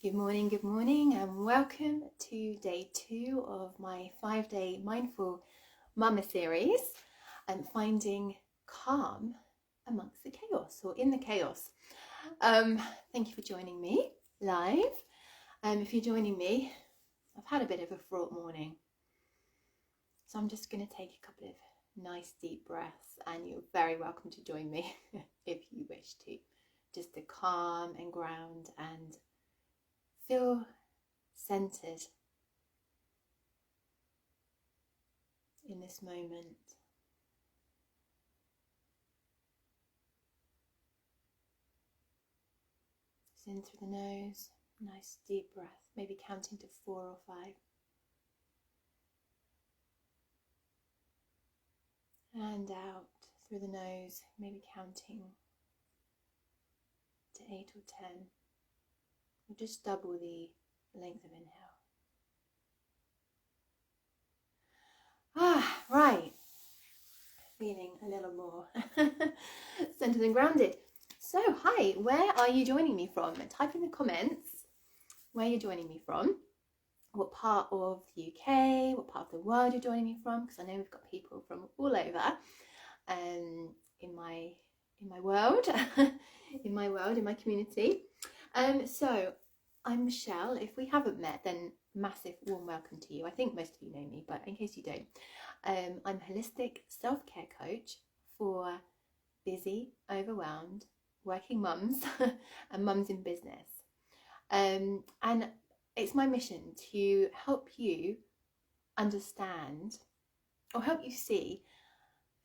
Good morning, and welcome to day 2 of my 5-day Mindful Mama series and finding calm amongst the chaos or in the chaos. Thank you for joining me live. If you're joining me, I've had a bit of a fraught morning, so I'm just going to take a couple of nice deep breaths, and you're very welcome to join me if you wish to, just to calm and ground and feel centered in this moment. So in through the nose, nice deep breath, maybe counting to 4 or 5. And out through the nose, maybe counting to 8 or 10. We'll just double the length of inhale. Right. Feeling a little more centered and grounded. So, hi, where are you joining me from? Type in the comments where you're joining me from, what part of the UK, what part of the world you're joining me from, because I know we've got people from all over in my world, in my community. So I'm Michelle. If we haven't met, then massive warm welcome to you. I think most of you know me, but in case you don't, I'm a holistic self-care coach for busy, overwhelmed, working mums and mums in business. And it's my mission to help you understand, or help you see,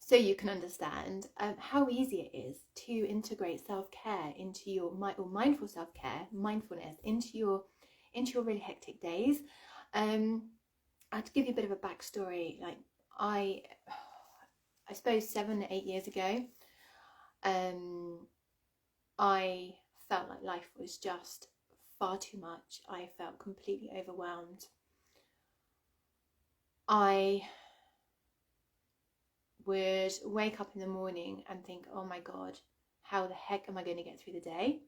so you can understand how easy it is to integrate self-care into your mindful self-care, mindfulness into your really hectic days. I have to give you a bit of a backstory. Like I suppose 7 or 8 years ago, I felt like life was just far too much. I felt completely overwhelmed. I would wake up in the morning and think, oh my God, how the heck am I going to get through the day?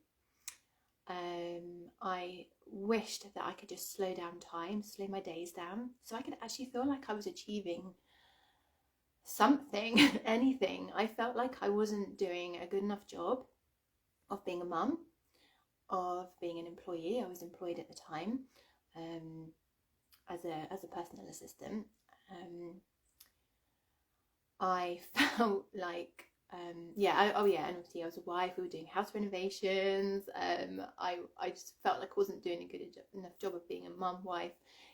I wished that I could just slow down time, slow my days down, so I could actually feel like I was achieving something, anything. I felt like I wasn't doing a good enough job of being a mum, of being an employee. I was employed at the time as a personal assistant. I felt like and obviously I was a wife. We were doing house renovations. I just felt like I wasn't doing a good enough job of being a mum, wife,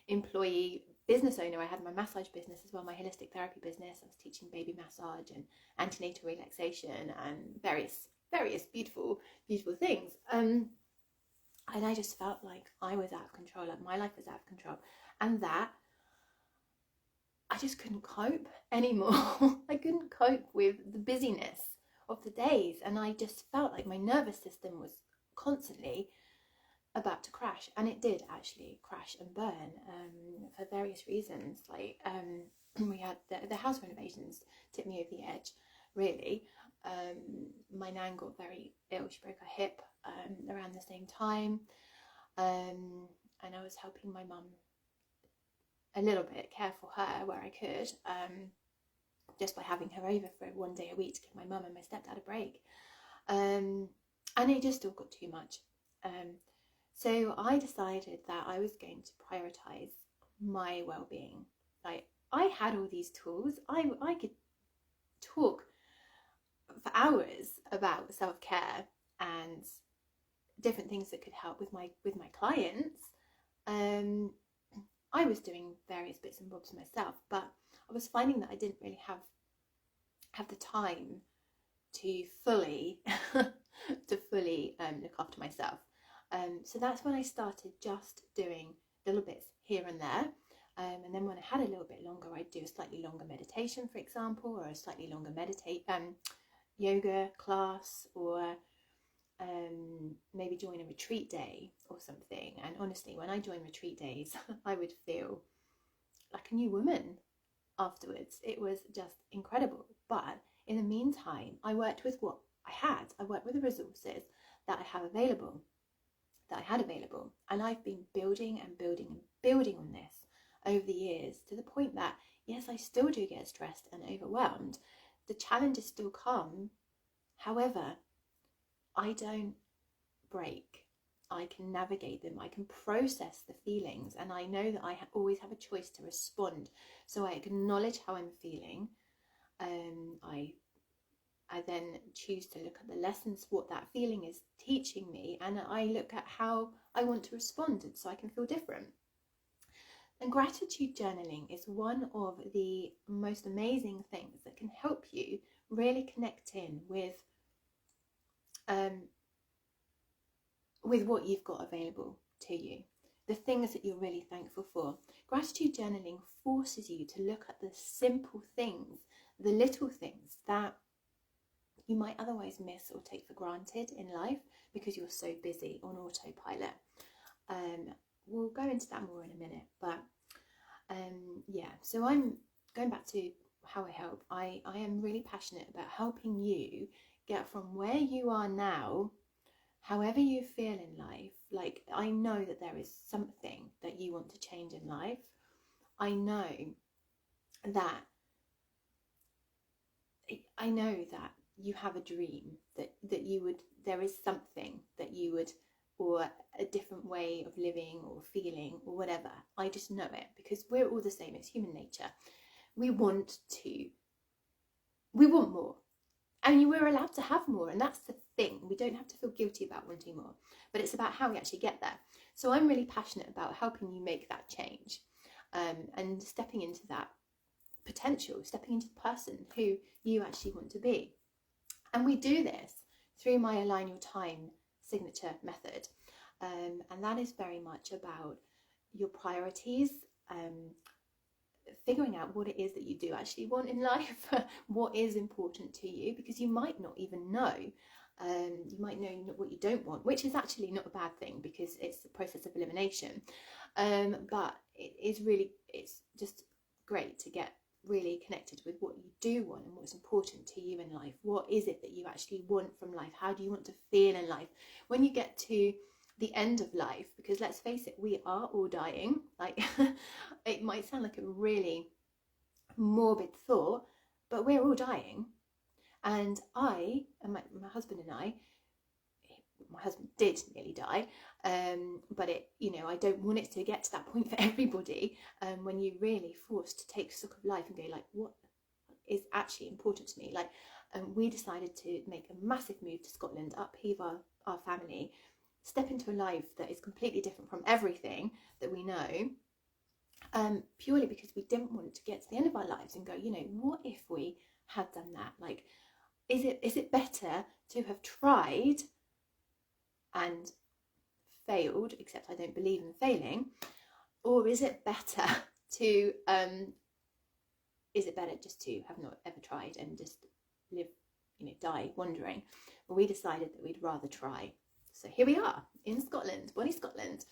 employee, business owner. I had my massage business as well, my holistic therapy business. I was teaching baby massage and antenatal relaxation and various beautiful things. And I just felt like I was out of control, like my life was out of control, and that I just couldn't cope anymore. I couldn't cope with the busyness of the days, and I just felt like my nervous system was constantly about to crash, and it did actually crash and burn for various reasons. Like we had the house renovations tipped me over the edge, really. My nan got very ill. She broke her hip around the same time, and I was helping my mum a little bit, care for her where I could, just by having her over for 1 day a week to give my mum and my stepdad a break. And it just all got too much. So I decided that I was going to prioritise my well-being. Like, I had all these tools. I could talk for hours about self-care and different things that could help with my clients. I was doing various bits and bobs myself, but I was finding that I didn't really have the time to fully look after myself. So that's when I started just doing little bits here and there. And then when I had a little bit longer, I'd do a slightly longer meditation, for example, or a slightly longer yoga class, or maybe join a retreat day or something. And honestly, when I joined retreat days, I would feel like a new woman afterwards. It was just incredible. But in the meantime, I worked with what I had. I worked with the resources that I have available, that I had available. And I've been building and building and building on this over the years, to the point that, yes, I still do get stressed and overwhelmed. The challenges still come. However, I don't break. I can navigate them. I can process the feelings, and I know that I always have a choice to respond. So I acknowledge how I'm feeling. I then choose to look at the lessons, what that feeling is teaching me, and I look at how I want to respond, so I can feel different. And gratitude journaling is one of the most amazing things that can help you really connect in with what you've got available to you, the things that you're really thankful for. Gratitude journaling forces you to look at the simple things, the little things that you might otherwise miss or take for granted in life because you're so busy on autopilot. We'll go into that more in a minute, but yeah, so I'm going back to how I help. I am really passionate about helping you get from where you are now, however you feel in life. Like, I know that there is something that you want to change in life. I know that you have a dream, that you would, there is something that you would, or a different way of living or feeling or whatever. I just know it, because we're all the same. It's human nature. We want more, and we're allowed to have more, and that's the thing. We don't have to feel guilty about wanting more, but it's about how we actually get there. So I'm really passionate about helping you make that change, and stepping into that potential, stepping into the person who you actually want to be. And we do this through my Align Your Time signature method, and that is very much about your priorities, figuring out what it is that you do actually want in life, what is important to you, because you might not even know. You might know what you don't want, which is actually not a bad thing, because it's a process of elimination. But it's just great to get really connected with what you do want and what's important to you in life. What is it that you actually want from life? How do you want to feel in life when you get to the end of life? Because let's face it, we are all dying. Like, it might sound like a really morbid thought, but we're all dying. And my husband and I, my husband did nearly die, but I don't want it to get to that point for everybody, when you're really forced to take stock of life and go, like, what is actually important to me? Like, we decided to make a massive move to Scotland, upheave our family, step into a life that is completely different from everything that we know, purely because we didn't want to get to the end of our lives and go, what if we had done that? Like, is it better to have tried and failed, except I don't believe in failing, or is it better just to have not ever tried and just live, die wandering? Well, we decided that we'd rather try. So here we are in Scotland, bonnie Scotland,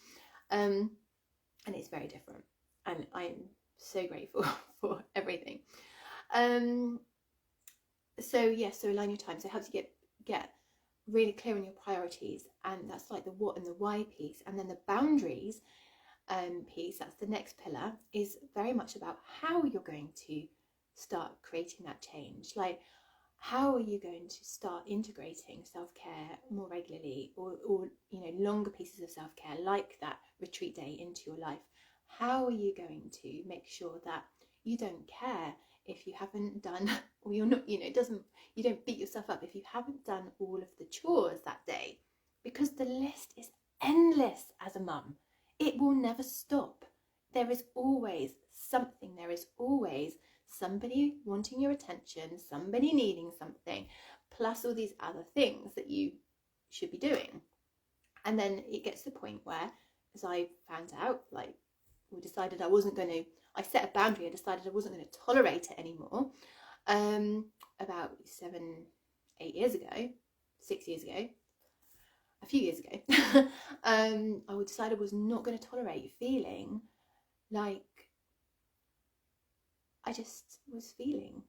and it's very different, and I'm so grateful for everything. So Align Your Time. So it helps you get really clear on your priorities, and that's like the what and the why piece. And then the boundaries piece, that's the next pillar, is very much about how you're going to start creating that change. Like, how are you going to start integrating self-care more regularly, or longer pieces of self-care like that retreat day into your life? How are you going to make sure that you don't care if you haven't done, or you're not, you don't beat yourself up if you haven't done all of the chores that day, because the list is endless as a mum. It will never stop. There is always something. There is always somebody wanting your attention, somebody needing something, plus all these other things that you should be doing. And then it gets to the point where, as I found out, like, we decided I set a boundary. I decided I wasn't going to tolerate it anymore. About 6 years ago, a few years ago, I decided I was not going to tolerate feeling like I just was feeling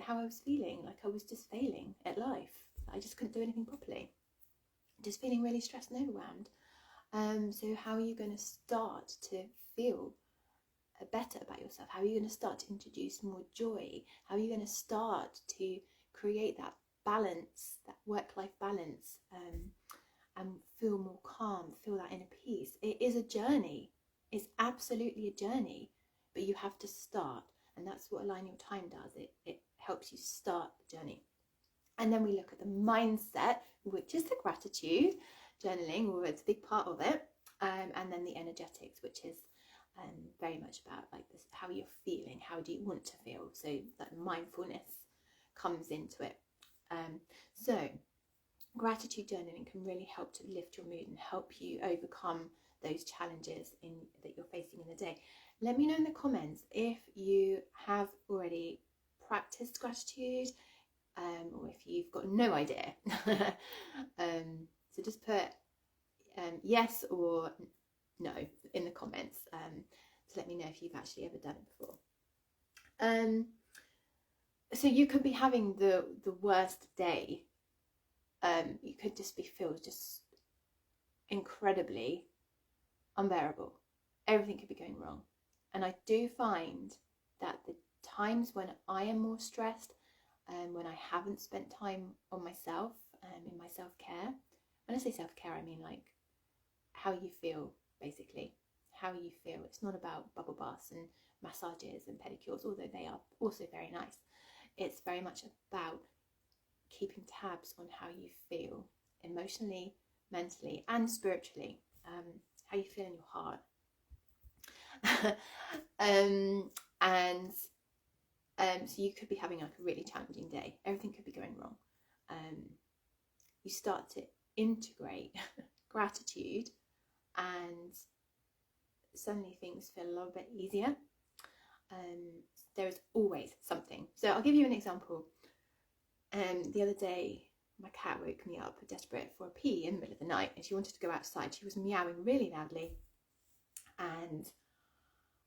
how I was feeling, like I was just failing at life. I just couldn't do anything properly. Just feeling really stressed and overwhelmed. So how are you going to start to feel better about yourself? How are you going to start to introduce more joy? How are you going to start to create that balance, that work-life balance, and feel more calm, feel that inner peace? It is a journey. It's absolutely a journey, but you have to start, and that's what Align Your Time does. It helps you start the journey. And then we look at the mindset, which is the gratitude journaling, or it's a big part of it, and then the energetics, which is very much about like this, how you're feeling, how do you want to feel, so that mindfulness comes into it. So gratitude journaling can really help to lift your mood and help you overcome those challenges that you're facing in the day. Let me know in the comments if you have already practiced gratitude, or if you've got no idea. So just put yes or no in the comments, to let me know if you've actually ever done it before. So you could be having the worst day. You could just feel just incredibly unbearable. Everything could be going wrong. And I do find that the times when I am more stressed, when I haven't spent time on myself, in my self-care. When I say self-care, I mean like how you feel, basically. How you feel. It's not about bubble baths and massages and pedicures, although they are also very nice. It's very much about keeping tabs on how you feel emotionally, mentally, and spiritually. How you feel in your heart. So you could be having like a really challenging day. Everything could be going wrong. You start to integrate gratitude, and suddenly things feel a little bit easier. There is always something. So I'll give you an example. The other day, my cat woke me up desperate for a pee in the middle of the night, and she wanted to go outside. She was meowing really loudly, and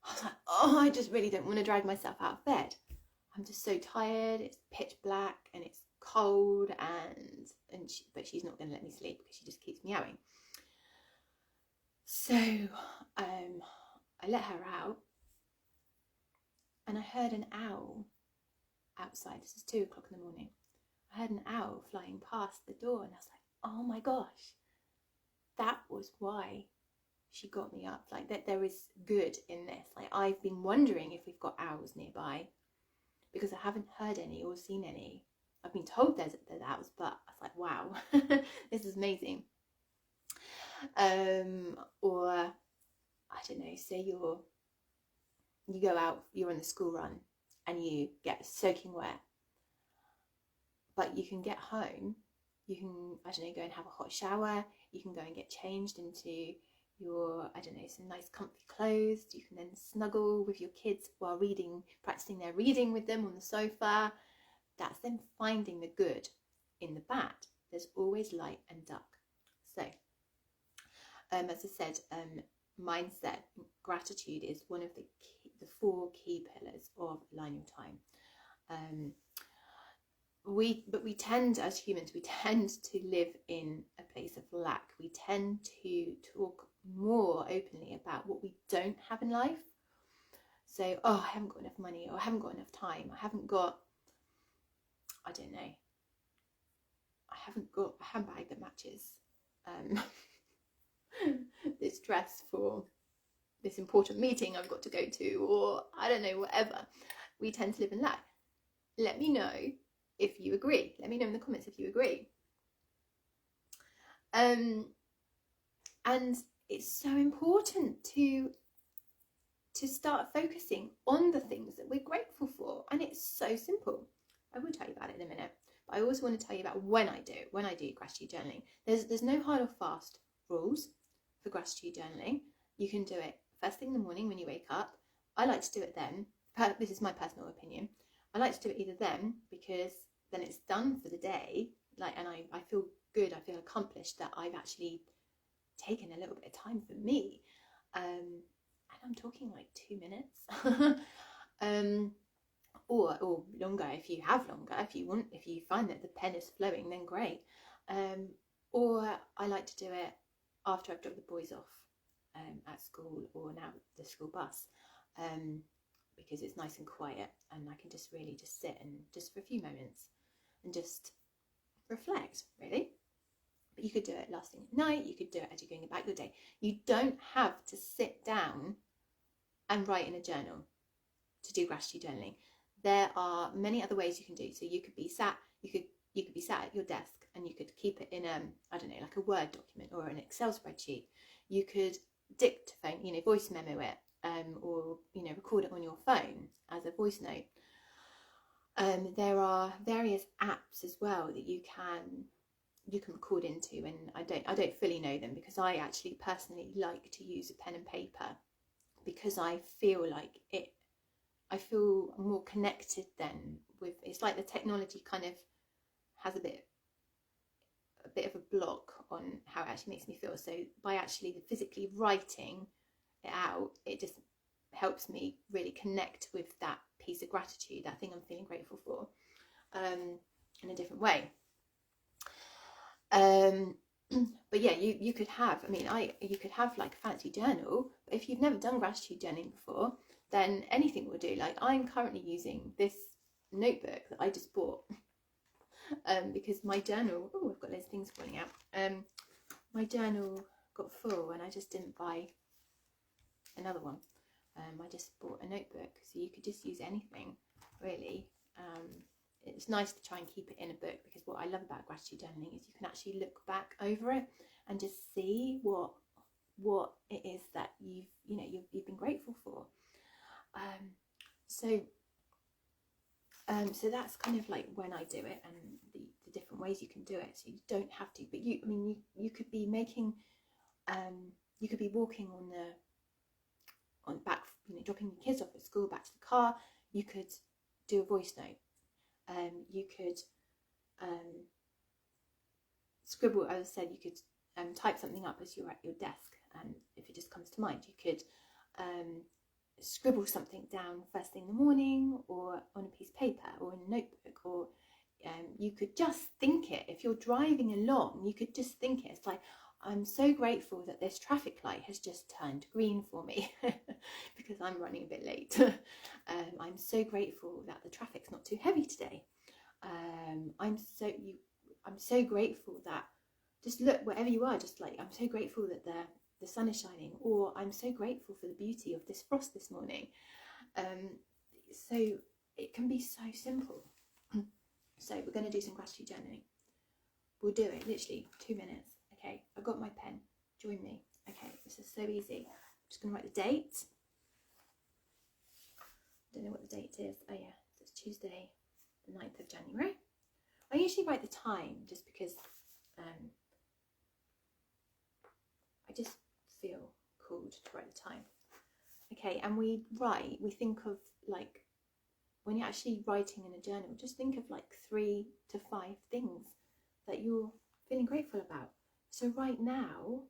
I was like, oh, I just really don't want to drag myself out of bed. I'm just so tired. It's pitch black and it's cold, but she's not going to let me sleep because she just keeps meowing. So I let her out, and I heard an owl outside. This is 2 o'clock in the morning. I heard an owl flying past the door, and I was like, oh my gosh, that was why she got me up. Like, that there is good in this. Like, I've been wondering if we've got owls nearby, because I haven't heard any or seen any. I've been told there's owls, but I was like, wow, this is amazing. Or I don't know, say you go out, you're on the school run, and you get soaking wet, but you can get home, you can, I don't know, go and have a hot shower, you can go and get changed into your, I don't know, some nice comfy clothes. You can then snuggle with your kids while practicing their reading with them on the sofa. That's them finding the good in the bad. There's always light and dark. So, as I said, mindset, gratitude is one of the 4 key pillars of Align Your Time. But we tend, as humans, we tend to live in a place of lack. We tend to talk more openly about what we don't have in life. So, oh, I haven't got enough money, or I haven't got enough time, I haven't got, I don't know, I haven't got a handbag that matches this dress for this important meeting I've got to go to, or I don't know, whatever. We tend to live in lack. Let me know if you agree. Let me know in the comments if you agree. And it's so important to start focusing on the things that we're grateful for. And it's so simple. I will tell you about it in a minute. But I also want to tell you about when I do gratitude journaling. There's no hard or fast rules for gratitude journaling. You can do it first thing in the morning when you wake up. I like to do it then. This is my personal opinion. I like to do it either then, because then it's done for the day, and I feel good, I feel accomplished that I've actually taken a little bit of time for me. And I'm talking like 2 minutes. Or longer if you have longer, if you find that the pen is flowing, then great. Or I like to do it after I've dropped the boys off at school, or now the school bus, because it's nice and quiet and I can just really just sit and just for a few moments and just reflect, really. But you could do it last thing at night, you could do it as you're going about your day. You don't have to sit down and write in a journal to do gratitude journaling. There are many other ways you can do. So you could be sat at your desk and you could keep it in I don't know, like a Word document or an Excel spreadsheet. You could dictaphone, voice memo it, or record it on your phone as a voice note. There are various apps as well that you can record into, and I don't fully know them, because I actually personally like to use a pen and paper, because I feel like I feel more connected then with, it's like the technology kind of has a bit of a block on how it actually makes me feel. So by actually physically writing it out, it just helps me really connect with that piece of gratitude, that thing I'm feeling grateful for, in a different way. But yeah, you could have, you could have like a fancy journal, but if you've never done gratitude journaling before, then anything will do. Like I'm currently using this notebook that I just bought, because my journal, I've got loads of things falling out. My journal got full and I just didn't buy another one. I just bought a notebook, so you could just use anything, really. It's nice to try and keep it in a book, because what I love about gratitude journaling is you can actually look back over it and just see what it is that you've been grateful for. So that's kind of like when I do it, and the different ways you can do it. So you don't have to, but you could be making, you could be walking on back, dropping your kids off at school, back to the car. You could do a voice note. You could scribble, as I said, you could type something up as you're at your desk, and if it just comes to mind, you could scribble something down first thing in the morning, or on a piece of paper, or in a notebook, or you could just think it. If you're driving along, you could just think it. It's like, I'm so grateful that this traffic light has just turned green for me because I'm running a bit late. I'm so grateful that the traffic's not too heavy today. I'm so grateful that, just look wherever you are, just like, I'm so grateful that the sun is shining, or I'm so grateful for the beauty of this frost this morning. So it can be so simple. So we're going to do some gratitude journaling. We'll do it literally 2 minutes. Okay, I've got my pen. Join me. Okay, this is so easy. I'm just going to write the date. I don't know what the date is. Oh yeah, so it's Tuesday, the 9th of January. I usually write the time just because I just feel called to write the time. Okay, and we think of, like, when you're actually writing in a journal, just think of like 3 to 5 things that you're feeling grateful about. So right now,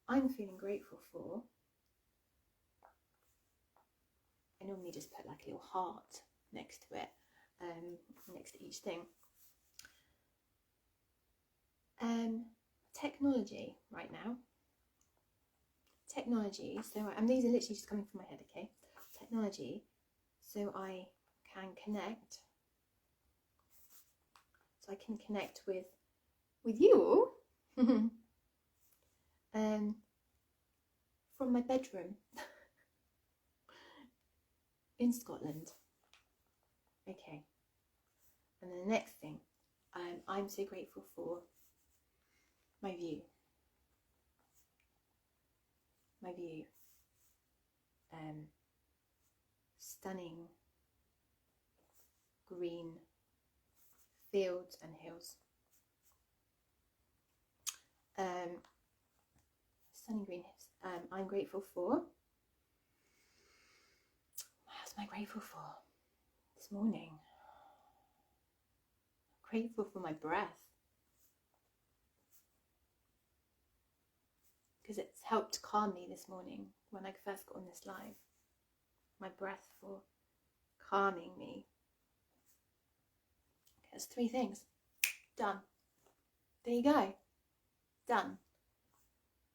I'm feeling grateful for, I normally just put like a little heart next to it, next to each thing. Technology right now. Technology, so and these are literally just coming from my head, okay? Technology, so I can connect. So I can connect with you all. From my bedroom in Scotland. Okay, and then the next thing, I'm so grateful for my view. My view. Stunning green fields and hills. Stunning green hills. I'm grateful for. What else am I grateful for this morning? I'm grateful for my breath, because it's helped calm me this morning when I first got on this live. My breath for calming me. Okay, that's 3 things. Done. There you go. Done.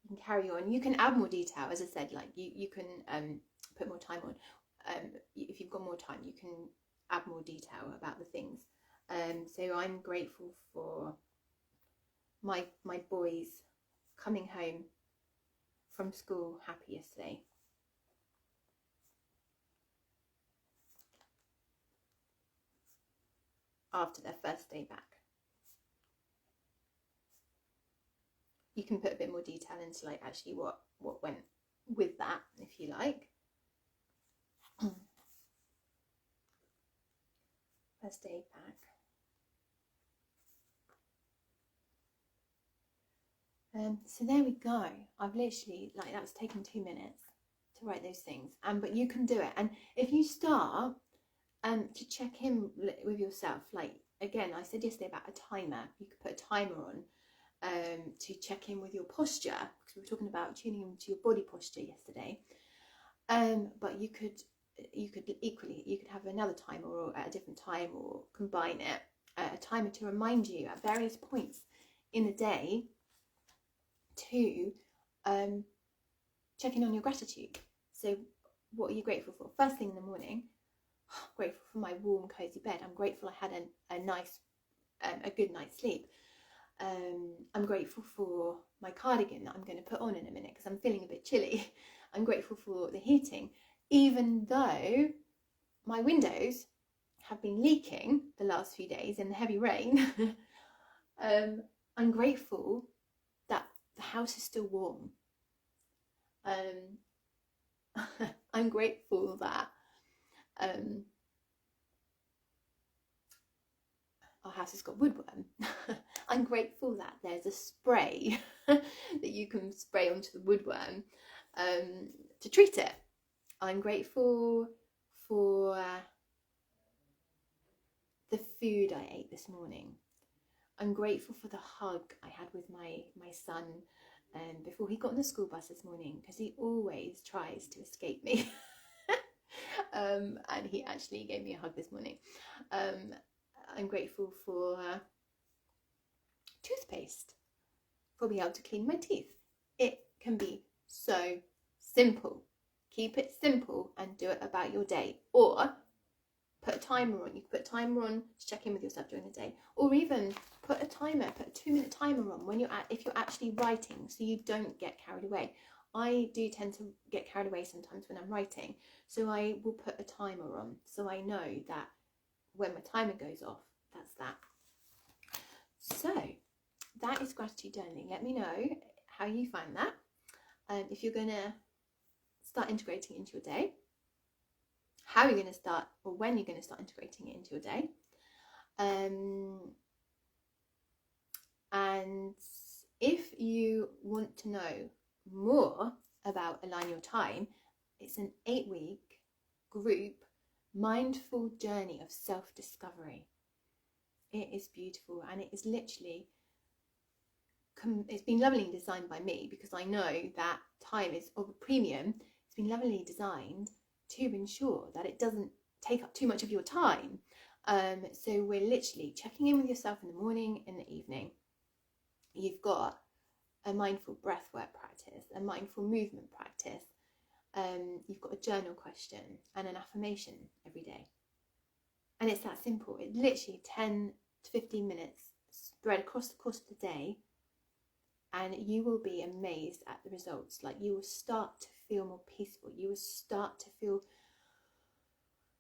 you can carry on. You can add more detail, as I said, like you can put more time on. If you've got more time, you can add more detail about the things. So I'm grateful for my boys coming home from school happy yesterday. After their first day back. You can put a bit more detail into like actually what went with that, if you like. First day back. So there we go. I've literally, like, that's taken 2 minutes to write those things. But you can do it. And if you start to check in with yourself, like, again, I said yesterday about a timer. You could put a timer on to check in with your posture, because we were talking about tuning into your body posture yesterday. But you could equally, you could have another timer or at a different time, or combine it, a timer to remind you at various points in the day to check in on your gratitude. So what are you grateful for? First thing in the morning, grateful for my warm, cozy bed. I'm grateful I had a nice, a good night's sleep. I'm grateful for my cardigan that I'm going to put on in a minute because I'm feeling a bit chilly. I'm grateful for the heating, even though my windows have been leaking the last few days in the heavy rain. I'm grateful that the house is still warm. I'm grateful that our house has got woodworm. I'm grateful that there's a spray that you can spray onto the woodworm to treat it. I'm grateful for the food I ate this morning. I'm grateful for the hug I had with my son before he got on the school bus this morning, because he always tries to escape me. And he actually gave me a hug this morning. I'm grateful for toothpaste, for being able to clean my teeth. It can be so simple. Keep it simple and do it about your day. Or put a timer on. You can put a timer on to check in with yourself during the day. Or even put a timer, put a 2-minute timer on when if you're actually writing, so you don't get carried away. I do tend to get carried away sometimes when I'm writing. So I will put a timer on, so I know that when my timer goes off, that's that. So that is gratitude journaling. Let me know how you find that. If you're going to start integrating it into your day, how you're going to start, or when you're going to start integrating it into your day. And if you want to know more about Align Your Time, it's an 8-week group mindful journey of self-discovery. It is beautiful, and it is literally, it's been lovely designed by me, because I know that time is of a premium. It's been lovely designed to ensure that it doesn't take up too much of your time. So we're literally checking in with yourself in the morning, in the evening. You've got a mindful breathwork practice, a mindful movement practice. You've got a journal question and an affirmation every day. And it's that simple. It's literally 10 to 15 minutes spread across the course of the day, and you will be amazed at the results. Like, you will start to feel more peaceful. You will start to feel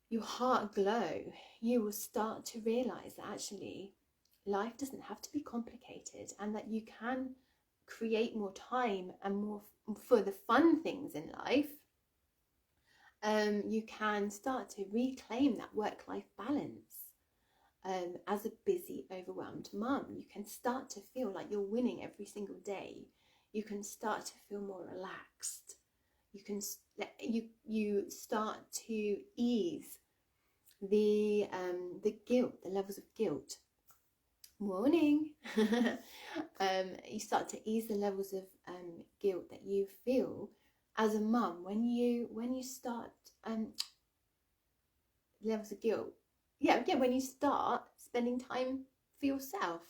your heart glow. You will start to realize that actually life doesn't have to be complicated, and that you can create more time and more for the fun things in life. You can start to reclaim that work-life balance. As a busy, overwhelmed mum, you can start to feel like you're winning every single day. You can start to feel more relaxed. You can you start to ease the guilt, the levels of guilt. Morning. You start to ease the levels of guilt that you feel as a mum when you start levels of guilt. When you start spending time for yourself.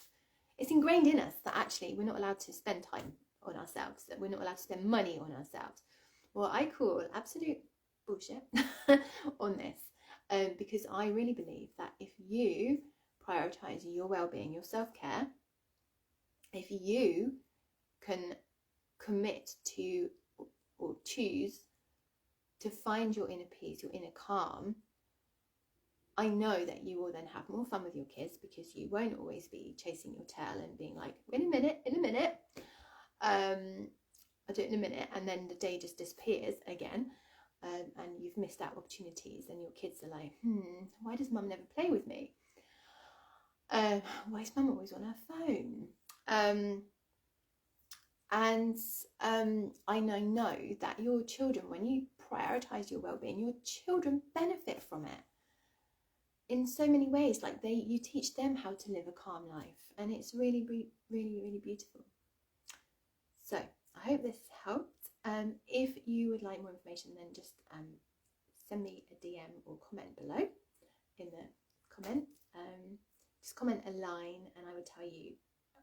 It's ingrained in us that actually we're not allowed to spend time on ourselves, that we're not allowed to spend money on ourselves. Well, I call absolute bullshit on this, because I really believe that if you prioritize your well-being, your self-care, if you can commit to or choose to find your inner peace, your inner calm, I know that you will then have more fun with your kids, because you won't always be chasing your tail and being like, in a minute, I'll do it in a minute, and then the day just disappears again, and you've missed out opportunities, and your kids are like, why does mum never play with me? Why is mum always on her phone? And I know that your children, when you prioritize your well-being, your children benefit from it in so many ways. Like you teach them how to live a calm life, and it's really, really, really beautiful. So I hope this helped. If you would like more information, then just send me a DM or comment below in the comment. Just comment a line and I will tell you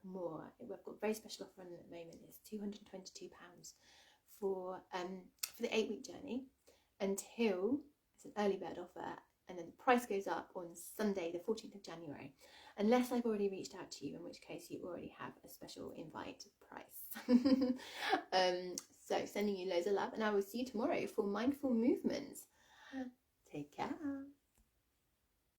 more. We've got a very special offer on at the moment. It's £222 for the 8-week journey until it's an early bird offer, and then the price goes up on Sunday the 14th of January, unless I've already reached out to you, in which case you already have a special invite price. So sending you loads of love, and I will see you tomorrow for mindful movements. Take care.